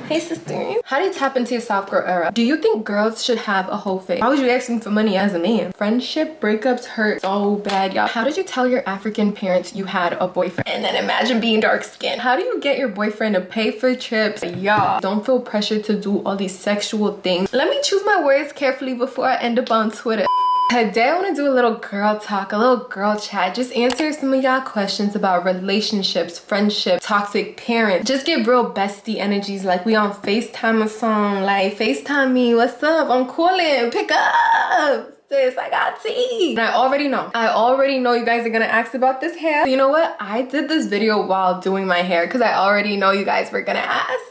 Hey sister. How do you tap into your soft girl era? Do you think girls should have a whole face? Why would you ask me for money as a man? Friendship breakups hurt so bad, y'all. How did you tell your African parents you had a boyfriend? And then imagine being dark skinned. How do you get your boyfriend to pay for trips? Y'all, don't feel pressured to do all these sexual things. Let me choose my words carefully before I end up on Twitter. Today I want to do a little girl talk, a little girl chat. Just answer some of y'all questions about relationships, friendship, toxic parents. Just get real bestie energies like we on FaceTime or something. Like, FaceTime me, what's up? I'm calling, pick up. Sis, I got tea. And I already know you guys are gonna ask about this hair. So you know what? I did this video while doing my hair because I already know you guys were gonna ask.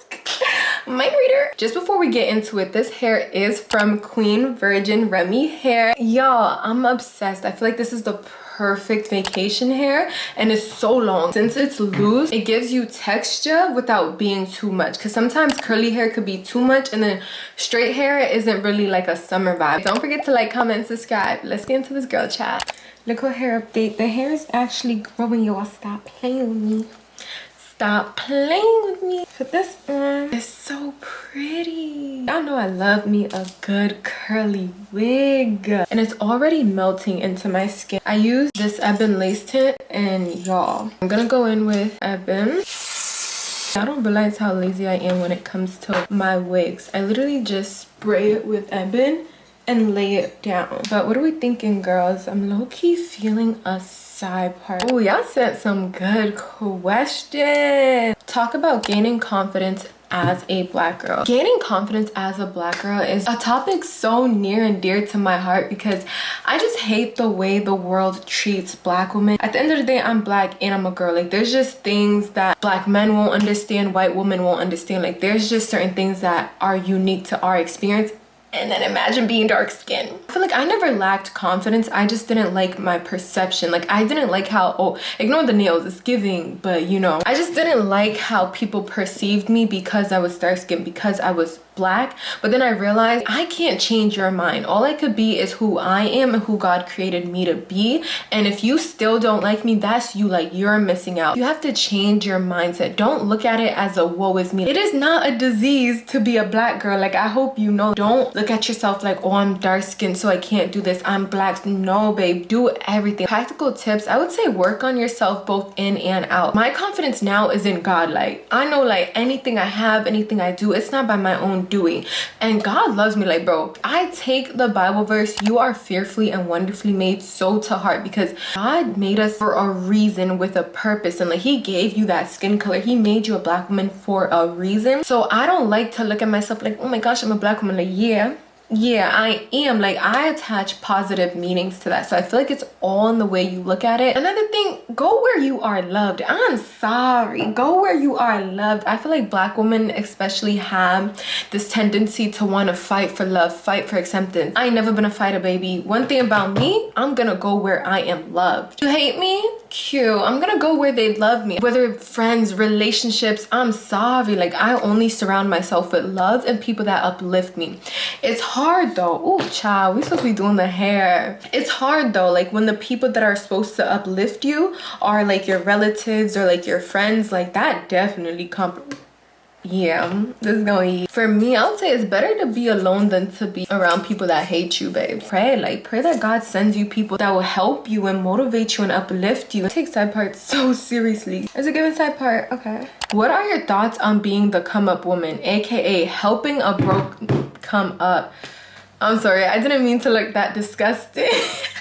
My reader. Just before we get into it, this hair is from Queen Virgin Remy hair. Y'all, I'm obsessed. I feel like this is the perfect vacation hair and it's so long. Since it's loose, it gives you texture without being too much, because sometimes curly hair could be too much and then straight hair isn't really like a summer vibe. Don't forget to like, comment, subscribe. Let's get into this girl chat. Little hair update. The hair is actually growing, y'all. Stop playing with me. Stop playing with me. Put this on. It's so pretty. Y'all know I love me a good curly wig. And it's already melting into my skin. I use this ebon lace tint and y'all, I'm gonna go in with ebon. I don't realize how lazy I am when it comes to my wigs. I literally just spray it with ebon and lay it down. But what are we thinking, girls? I'm low-key feeling a side part. Oh, y'all sent some good questions. Talk about gaining confidence as a black girl. Gaining confidence as a black girl is a topic so near and dear to my heart because I just hate the way the world treats black women. At the end of the day, I'm black and I'm a girl. Like, there's just things that black men won't understand, white women won't understand. Like, there's just certain things that are unique to our experience. And then imagine being dark skinned. I feel like I never lacked confidence. I just didn't like my perception. Like, I didn't like how, oh, ignore the nails, it's giving, but you know. I just didn't like how people perceived me because I was dark skinned, because I was black. But then I realized I can't change your mind. All I could be is who I am and who God created me to be. And if you still don't like me, that's you. Like, you're missing out. You have to change your mindset. Don't look at it as a woe is me. It is not a disease to be a black girl. Like, I hope you know. Don't look at yourself like, oh, I'm dark skinned so I can't do this, I'm black. No, babe, do everything. Practical tips, I would say work on yourself both in and out. My confidence now is in God. Like, I know, like, anything I have, anything I do, it's not by my own doing, and God loves me. Like, bro, I take the Bible verse, you are fearfully and wonderfully made, so to heart, because God made us for a reason with a purpose. And like, he gave you that skin color, he made you a black woman for a reason. So I don't like to look at myself like, oh my gosh, I'm a black woman. Like, yeah, I am. Like, I attach positive meanings to that. So I feel like it's all in the way you look at it. Another thing, go where you are loved. I'm sorry, go where you are loved. I feel like black women especially have this tendency to want to fight for love, fight for acceptance. I ain't never been a fighter, baby. One thing about me, I'm gonna go where I am loved. You hate me? Cute. I'm gonna go where they love me. Whether friends, relationships, I'm sorry. Like, I only surround myself with love and people that uplift me. It's hard though. Oh, child, we supposed to be doing the hair. It's hard though, like, when the people that are supposed to uplift you are like your relatives or like your friends. Like, that definitely yeah, this is going. For me, I would say it's better to be alone than to be around people that hate you, babe. Pray that God sends you people that will help you and motivate you and uplift you. Take side parts so seriously. Is it given side part? Okay. What are your thoughts on being the come up woman, aka helping a broke come up? I'm sorry, I didn't mean to look that disgusting.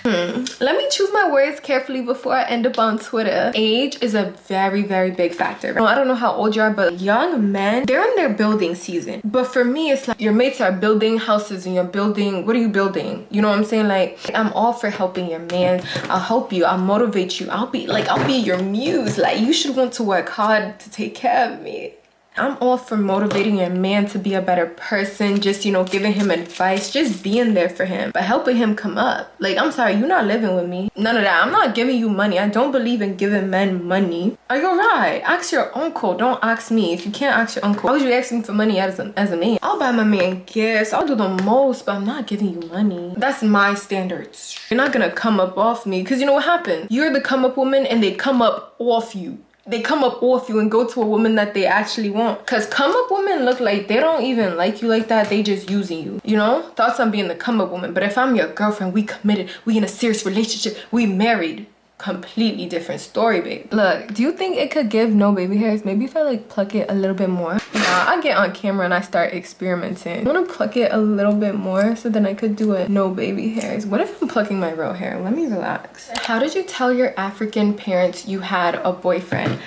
Let me choose my words carefully before I end up on Twitter. Age is a very, very big factor. I don't know how old you are, but young men, they're in their building season. But for me, it's like your mates are building houses and you're building, what are you building? You know what I'm saying? Like, I'm all for helping your man. I'll help you, I'll motivate you. I'll be your muse. Like, you should want to work hard to take care of me. I'm all for motivating your man to be a better person, just, you know, giving him advice, just being there for him, but helping him come up. Like, I'm sorry, you're not living with me. None of that. I'm not giving you money. I don't believe in giving men money. Are you right? Ask your uncle. Don't ask me. If you can't ask your uncle, why would you ask me for money as a man? I'll buy my man gifts. I'll do the most, but I'm not giving you money. That's my standards. You're not gonna come up off me, because you know what happens? You're the come up woman and they come up off you. they come up off you and go to a woman that they actually want. Because come up women look like they don't even like you like that. They just using you, you know? Thoughts on being the come up woman. But if I'm your girlfriend, we committed, we in a serious relationship, we married. Completely different story, babe. Look, do you think it could give no baby hairs? Maybe if I like pluck it a little bit more. Nah, I get on camera and I start experimenting. I want to pluck it a little bit more so then I could do it no baby hairs. What if I'm plucking my real hair? Let me relax. How did you tell your African parents you had a boyfriend?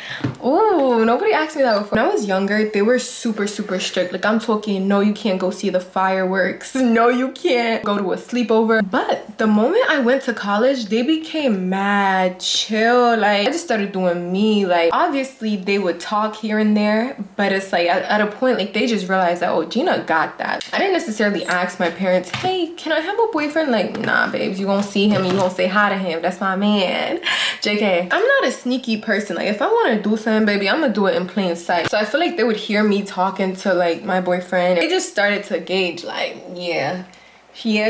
Oh, nobody asked me that before. When I was younger, they were super strict. Like, I'm talking, no, you can't go see the fireworks. No, you can't go to a sleepover. But the moment I went to college, they became mad chill. Like, I just started doing me. Like, obviously they would talk here and there, but it's like at a point, like, they just realized that, oh, Gina got that. I didn't necessarily ask my parents, hey, can I have a boyfriend? Like, nah, babes, you won't see him and you won't say hi to him. That's my man. JK, I'm not a sneaky person. Like, if I want to do something, baby, I'm gonna do it in plain sight. So I feel like they would hear me talking to like my boyfriend. They just started to gauge, like, yeah,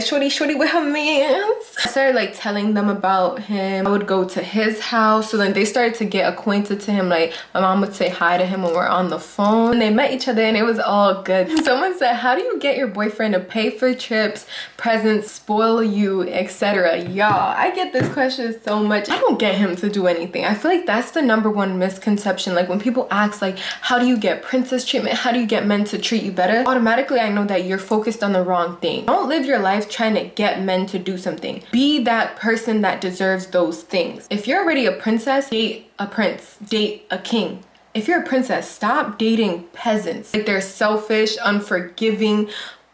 shorty with her mans. I started like telling them about him. I would go to his house, so then they started to get acquainted to him. Like, my mom would say hi to him when we're on the phone, and they met each other and it was all good. Someone said, how do you get your boyfriend to pay for trips, presents, spoil you, etc.? Y'all, I get this question so much. I don't get him to do anything. I feel like that's the #1 misconception. Like, when people ask, like, how do you get princess treatment, how do you get men to treat you better, automatically I know that you're focused on the wrong thing. Don't live your life trying to get men to do something. Be that person that deserves those things. If you're already a princess, date a prince, date a king. If you're a princess, stop dating peasants. Like, they're selfish, unforgiving,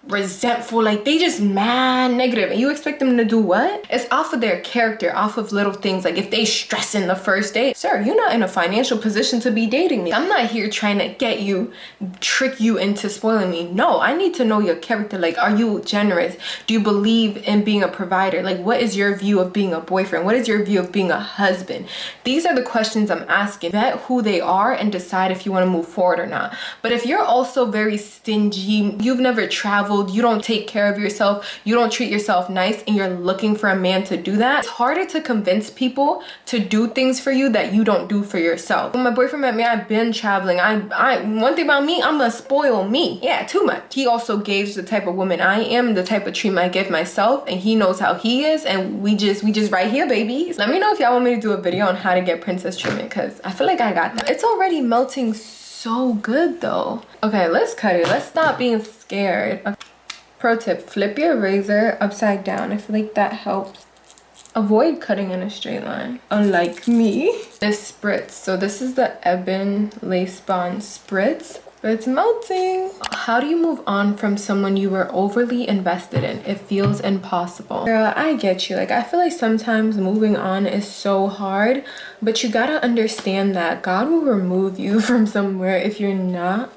resentful, like they just mad negative, and you expect them to do what? It's off of their character, off of little things. Like, if they stress in the first date, sir, you're not in a financial position to be dating me. I'm not here trying to get you, trick you into spoiling me. No, I need to know your character. Like, are you generous? Do you believe in being a provider? Like, what is your view of being a boyfriend? What is your view of being a husband? These are the questions I'm asking. Vet who they are and decide if you want to move forward or not. But if you're also very stingy, you've never traveled, you don't take care of yourself, you don't treat yourself nice, and you're looking for a man to do that, it's harder to convince people to do things for you that you don't do for yourself. When my boyfriend met me, I've been traveling. One thing about me, I'm gonna spoil me. Yeah, too much. He also gauges the type of woman I am, the type of treatment I give myself, and he knows how he is, and we just right here, babies. Let me know if y'all want me to do a video on how to get princess treatment, because I feel like I got that. It's already melting so good though. Okay, let's cut it. Let's stop being scared. Okay. Pro tip, flip your razor upside down. I feel like that helps. Avoid cutting in a straight line, unlike me. This spritz, so this is the Ebin Lace Bond Spritz. It's melting. How do you move on from someone you were overly invested in? It feels impossible. Girl, I get you. Like, I feel like sometimes moving on is so hard, but you gotta understand that God will remove you from somewhere if you're not,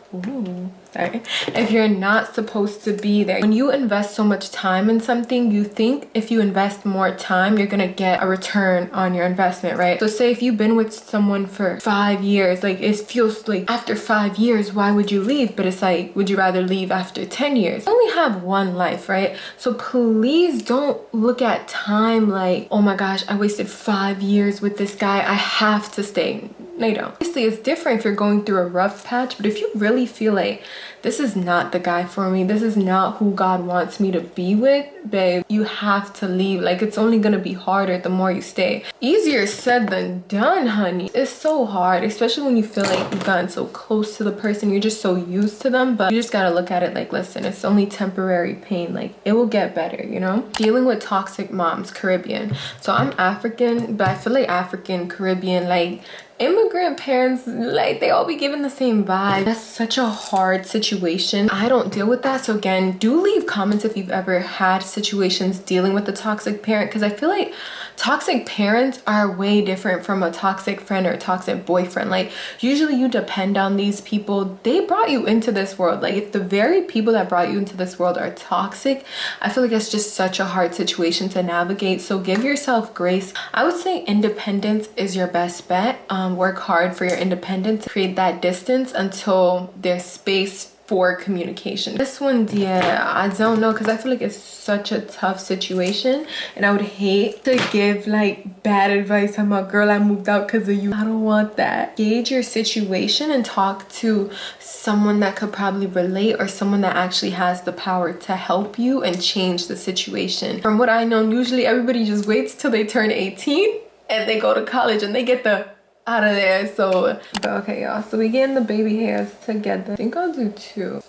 if you're not supposed to be there. When you invest so much time in something, you think if you invest more time, you're gonna get a return on your investment, right? So say if you've been with someone for 5 years, like, it feels like after 5 years, why would you leave? But it's like, would you rather leave after 10 years? You only have one life, right? So please don't look at time like, oh my gosh, I wasted 5 years with this guy, I have to stay. No, you don't. Obviously, it's different if you're going through a rough patch, but if you really feel like this is not the guy for me, this is not who God wants me to be with, babe, you have to leave. Like, it's only gonna be harder the more you stay. Easier said than done, honey. It's so hard, especially when you feel like you've gotten so close to the person, you're just so used to them, but you just gotta look at it like, listen, it's only temporary pain. Like, it will get better, you know? Dealing with toxic moms, Caribbean. So I'm African, but I feel like African, Caribbean, like, immigrant parents, like, they all be giving the same vibe. That's such a hard situation. I don't deal with that. So again, do leave comments if you've ever had situations dealing with a toxic parent, because I feel like toxic parents are way different from a toxic friend or a toxic boyfriend. Like, usually you depend on these people. They brought you into this world. Like, if the very people that brought you into this world are toxic, I feel like it's just such a hard situation to navigate. So give yourself grace. I would say independence is your best bet. Work hard for your independence. Create that distance until there's space for communication. This one, yeah, I don't know, because I feel like it's such a tough situation and I would hate to give like bad advice. I'm a girl, I moved out because of you. I don't want that. Gauge your situation and talk to someone that could probably relate, or someone that actually has the power to help you and change the situation. From what I know, usually everybody just waits till they turn 18 and they go to college and they get the out of there. So okay, y'all, so we getting the baby hairs together. I think I'll do 2.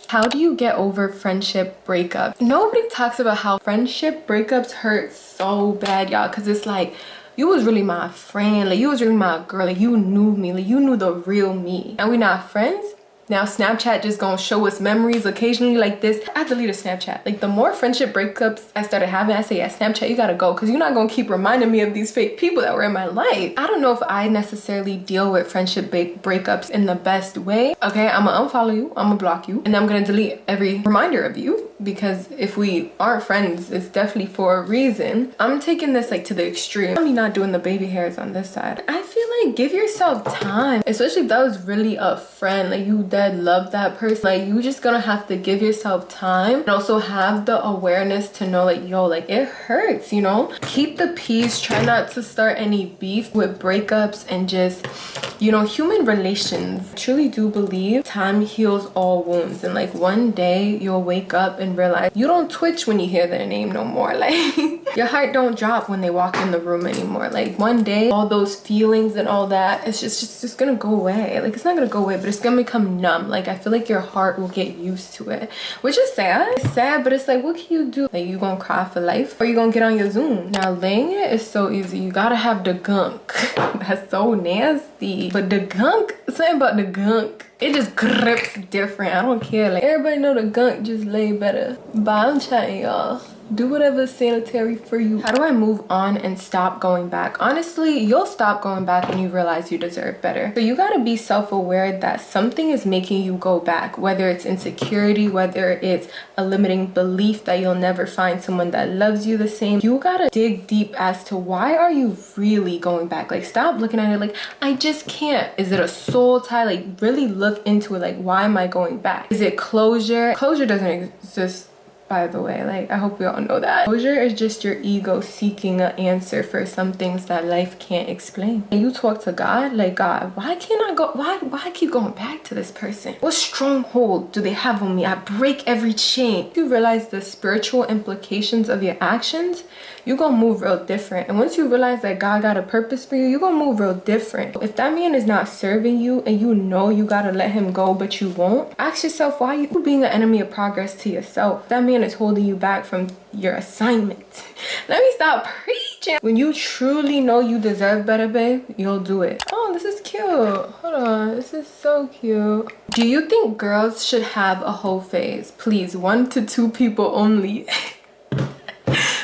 How do you get over friendship breakups? Nobody talks about how friendship breakups hurt so bad, y'all, because it's like, you was really my friend, like you was really my girl, like you knew me, like you knew the real me, and we not friends. Now Snapchat just gonna show us memories occasionally like this. I deleted Snapchat. Like the more friendship breakups I started having, I say, yeah, Snapchat, you gotta go, because you're not gonna keep reminding me of these fake people that were in my life. I don't know if I necessarily deal with friendship breakups in the best way. Okay, I'm gonna unfollow you, I'm gonna block you, and I'm gonna delete every reminder of you, because if we aren't friends, it's definitely for a reason. I'm taking this like to the extreme. I'm not doing the baby hairs on this side. I feel like give yourself time, especially if that was really a friend, like you dead love that person. Like you just gonna have to give yourself time, and also have the awareness to know like, yo, like it hurts, you know. Keep the peace, try not to start any beef with breakups, and just, you know, human relations. I truly do believe time heals all wounds, and like one day you'll wake up and realize you don't twitch when you hear their name no more. Like your heart don't drop when they walk in the room anymore. Like one day all those feelings and all that, it's just gonna go away. Like it's not gonna go away, but it's gonna become numb. Like I feel like your heart will get used to it, which is sad. It's sad, but it's like, what can you do? Like you gonna cry for life, or you gonna get on your Zoom? Now laying it is so easy. You gotta have the gunk. That's so nasty, but the gunk, something about the gunk, it just grips different. I don't care. Like everybody know the gunk just lay better. But I'm chatting, y'all. Do whatever's sanitary for you. How do I move on and stop going back? Honestly, you'll stop going back when you realize you deserve better. So you gotta be self-aware that something is making you go back, whether it's insecurity, whether it's a limiting belief that you'll never find someone that loves you the same. You gotta dig deep as to why are you really going back. Like stop looking at it like, I just can't. Is it a soul tie? Like really look into it. Like, why am I going back? Is it closure? Closure doesn't exist, by the way. Like I hope we all know that. Closure is just your ego seeking an answer for some things that life can't explain. And you talk to God, like, God, why can't I go, why I keep going back to this person? What stronghold do they have on me? I break every chain. If you realize the spiritual implications of your actions, you're gonna move real different. And once you realize that God got a purpose for you, you're gonna move real different. If that man is not serving you and you know you gotta let him go but you won't, ask yourself, why are you being an enemy of progress to yourself? That man is holding you back from your assignment. Let me stop preaching. When you truly know you deserve better, babe, you'll do it. Oh, this is cute. Hold on, this is so cute. Do you think girls should have a whole phase? Please, 1 to 2 people only.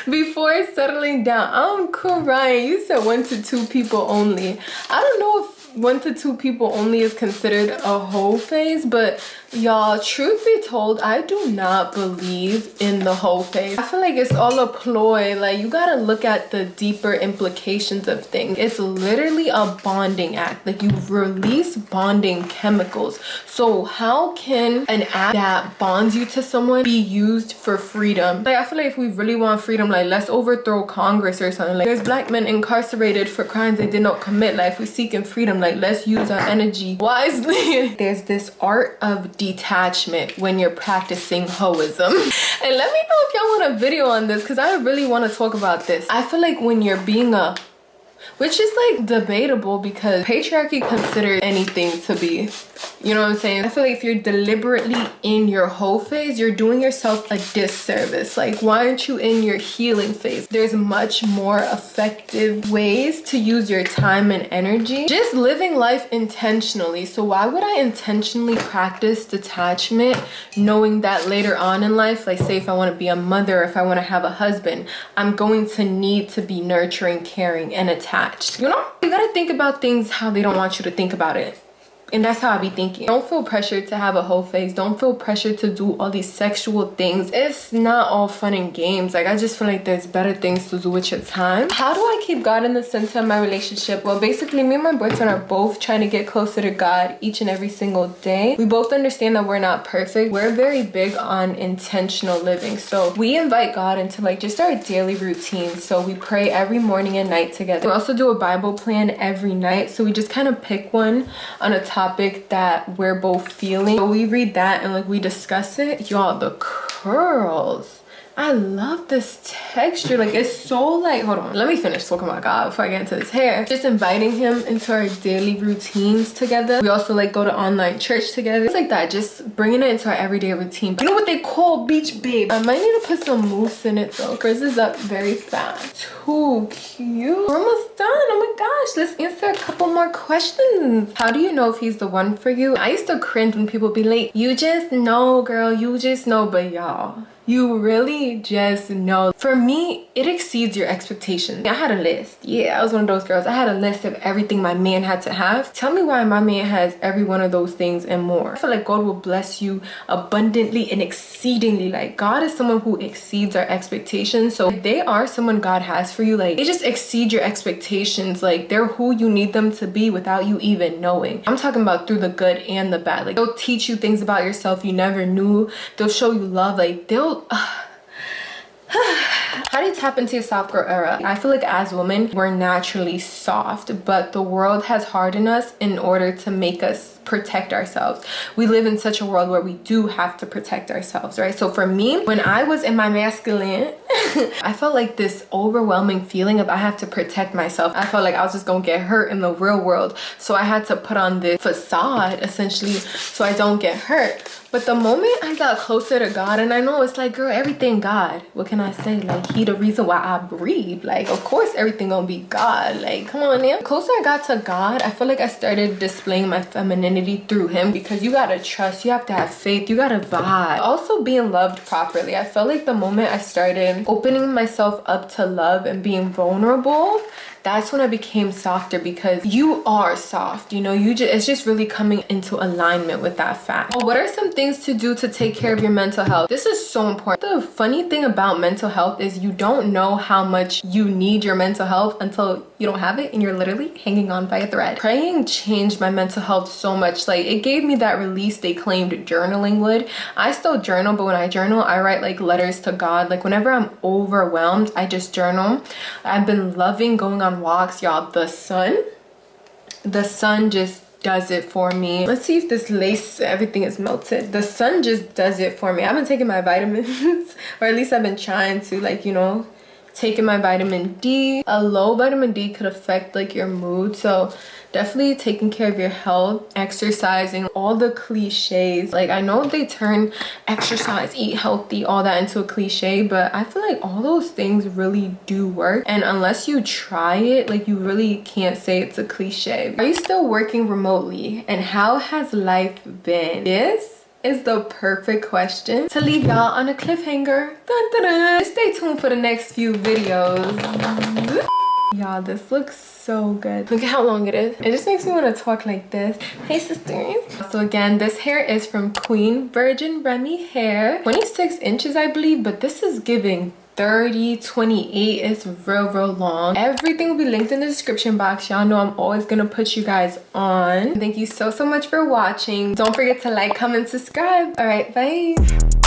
Before settling down. I'm crying. You said 1 to 2 people only. I don't know if 1 to 2 people only is considered a whole phase, but y'all, truth be told, I do not believe in the whole phase. I feel like it's all a ploy. Like you gotta look at the deeper implications of things. It's literally a bonding act. Like you release bonding chemicals. So how can an act that bonds you to someone be used for freedom? Like I feel like if we really want freedom, like let's overthrow Congress or something. Like there's black men incarcerated for crimes they did not commit. Like if we're seeking freedom, like let's use our energy wisely. There's this art of detachment when you're practicing hoism. And let me know if y'all want a video on this, because I really want to talk about this. I feel like when you're being a, which is like debatable, because patriarchy considers anything to be, you know what I'm saying? I feel like if you're deliberately in your whole phase, you're doing yourself a disservice. Like, why aren't you in your healing phase? There's much more effective ways to use your time and energy. Just living life intentionally. So why would I intentionally practice detachment, knowing that later on in life, like say if I want to be a mother, if I want to have a husband, I'm going to need to be nurturing, caring, and attached. You know? You gotta think about things how they don't want you to think about it. And that's how I be thinking. Don't feel pressured to have a whole face. Don't feel pressured to do all these sexual things. It's not all fun and games. Like, I just feel like there's better things to do with your time. How do I keep God in the center of my relationship? Well, basically, me and my boyfriend are both trying to get closer to God each and every single day. We both understand that we're not perfect. We're very big on intentional living. So we invite God into like just our daily routine. So we pray every morning and night together. We also do a Bible plan every night. So we just kind of pick one on a topic that we're both feeling. So we read that and like we discuss it. Y'all, the curls. I love this texture. Like, it's so like, hold on, let me finish talking about God before I get into this hair. Just inviting him into our daily routines together. We also like go to online church together. It's like that, just bringing it into our everyday routine. You know what they call beach babe? I might need to put some mousse in it though. Frizzes up very fast. Too cute. We're almost done. Oh my gosh, let's answer a couple more questions. How do you know if he's the one for you? I used to cringe when people be like, you just know, girl, you just know. But y'all, you really just know. For me, it exceeds your expectations. I had a list. Yeah, I was one of those girls. I had a list of everything my man had to have. Tell me why my man has every one of those things and more. I feel like God will bless you abundantly and exceedingly. Like, God is someone who exceeds our expectations. So if they are someone God has for you, like, they just exceed your expectations. Like, they're who you need them to be without you even knowing. I'm talking about through the good and the bad. Like, they'll teach you things about yourself you never knew. They'll show you love. Like, they'll how do you tap into your soft girl era? I feel like as women, we're naturally soft, but the world has hardened us in order to make us protect ourselves. We live in such a world where we do have to protect ourselves, right? So for me, when I was in my masculine, I felt like this overwhelming feeling of I have to protect myself. I felt like I was just gonna get hurt in the real world. So I had to put on this facade essentially so I don't get hurt. But the moment I got closer to God, and I know it's like, girl, everything God. What can I say? Like, he the reason why I breathe. Like, of course everything gonna be God. Like, come on now. The closer I got to God, I feel like I started displaying my femininity through him, because you gotta trust, you have to have faith, you gotta vibe. Also being loved properly. I felt like the moment I started opening myself up to love and being vulnerable, that's when I became softer, because you are soft, you know, it's just really coming into alignment with that fact. What are some things to do to take care of your mental health? This is so important. The funny thing about mental health is you don't know how much you need your mental health until you don't have it and you're literally hanging on by a thread. Praying changed my mental health so much. Like, it gave me that release they claimed journaling would. I still journal, but when I journal, I write like letters to God. Like, whenever I'm overwhelmed, I just journal. I've been loving going on walks, y'all. The sun just does it for me. Let's see if this lace, everything is melted. The sun just does it for me. I've been taking my vitamins, or at least I've been trying to, like, you know, taking my vitamin D. A low vitamin D could affect like your mood, so definitely taking care of your health, exercising, all the cliches. Like, I know they turn exercise, eat healthy, all that into a cliche, but I feel like all those things really do work, and unless you try it, like, you really can't say it's a cliche. Are you still working remotely, and how has life been? This is the perfect question to leave y'all on a cliffhanger. Dun, dun, dun. Stay tuned for the next few videos. Y'all, this looks so good. Look at how long it is. It just makes me want to talk like this. Hey sisters. So again, this hair is from Queen Virgin Remy hair. 26 inches, I believe, but this is giving 30, 28. It's real long. Everything will be linked in the description box. Y'all know I'm always gonna put you guys on. Thank you so much for watching. Don't forget to like, comment, subscribe. All right, bye.